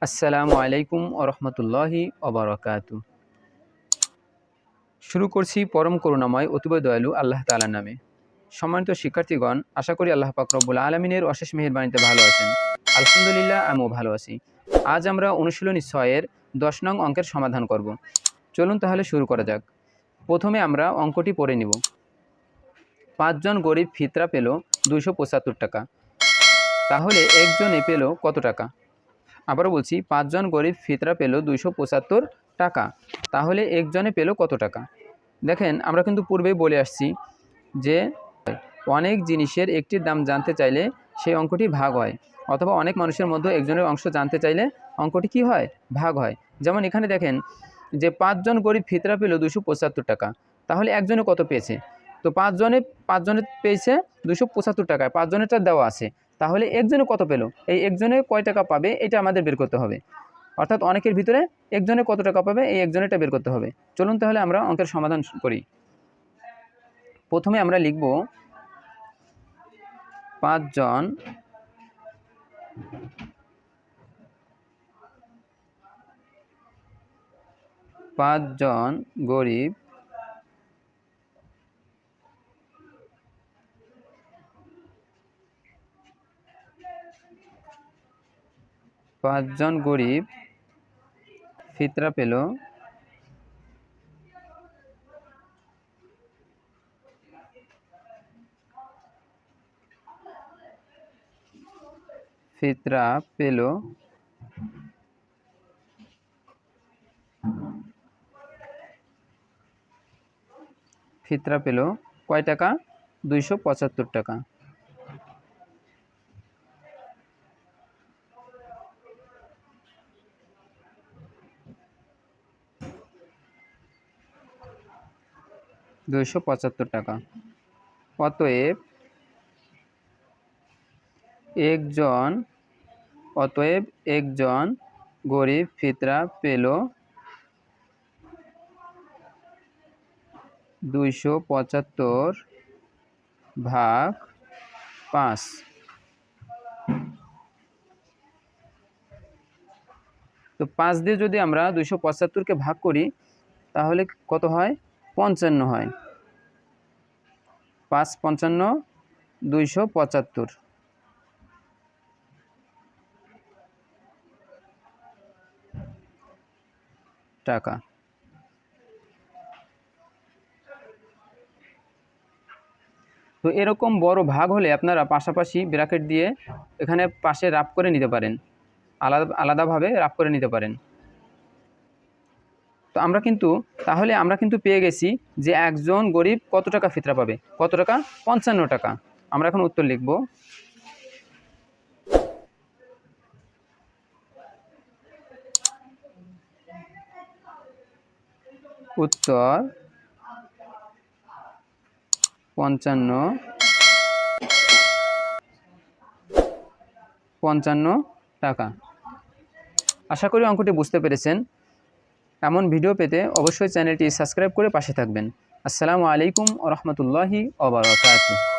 আসসালামু আলাইকুম ওয়া রাহমাতুল্লাহি ওয়া বারাকাতুহু। শুরু করছি পরম করুণাময় অতীব দয়ালু আল্লাহ তাআলার নামে। সম্মানিত শিক্ষার্থীগণ, আশা করি আল্লাহ পাক রব্বুল আলামিনের অশেষ মেহেরবানিতে ভালো আছেন। আলহামদুলিল্লাহ, আমিও ভালো আছি। আজ আমরা অনুশীলনী ৬ এর ১০ নং অঙ্কের সমাধান করব। চলুন তাহলে শুরু করা যাক। প্রথমে আমরা অঙ্কটি পড়ে নিব। ৫ জন গরিব ফিতরা পেল ২৭৫ টাকা। তাহলে একজনে পেল কত টাকা? আবারও বলছি, ৫ জন গরিব ফিতরা পেল ২৭৫ টাকা। তাহলে একজনে পেল কত টাকা? দেখেন, আমরা কিন্তু পূর্বেই বলে আসছি যে অনেক জিনিসের একটির দাম জানতে চাইলে সেই অঙ্কটি ভাগ হয়, অথবা অনেক মানুষের মধ্যে একজনের অংশ জানতে চাইলে অঙ্কটি কি হয়? ভাগ হয়। যেমন এখানে দেখেন যে ৫ জন গরিব ফিতরা পেল ২৭৫ টাকা। তাহলে একজনে কত পেয়েছে? তো ৫ জনে পেয়েছে ২৭৫ টাকায়, ৫ জনেরটা দেওয়া আছে। তাহলে একজনে কত পেল? এই একজনে কয় টাকা পাবে এটা আমাদের বের করতে হবে। অর্থাৎ অনেকের ভিতরে একজনে কত টাকা পাবে এই একজনেরটা বের করতে হবে। চলুন তাহলে আমরা অঙ্কের সমাধান করি। প্রথমে আমরা লিখব ৫ জন গরিব ফিতরা পেল কয় টাকা? ২৭৫ টাকা। অতএব একজন গরিব ফিতরা পেল ২৭৫ ভাগ ৫। তো ৫ দিয়ে যদি আমরা ২৭৫কে ভাগ করি তাহলে কত হয়? ৫৫ হয়। ৫ ৫ ২৭৫ টাকা। তো এরকম বড় ভাগ হলে আপনারা পাশাপাশি ব্র্যাকেট দিয়ে এখানে পাশে রাফ করে নিতে পারেন, আলাদাভাবে রাফ করে নিতে পারেন। তো তাহলে আমরা কিন্তু পেয়ে গেছি যে একজন গরিব কত টাকা ফিতরা পাবে? কত টাকা? ৫৫ টাকা। আমরা এখন উত্তর লিখব। উত্তর ৫৫ টাকা। আশা করি অঙ্কটি বুঝতে পেরেছেন। এমন ভিডিও পেতে অবশ্যই চ্যানেলটি সাবস্ক্রাইব করে পাশে থাকবেন। আসসালামু আলাইকুম ওয়া রাহমাতুল্লাহি ওয়া বারাকাতুহু।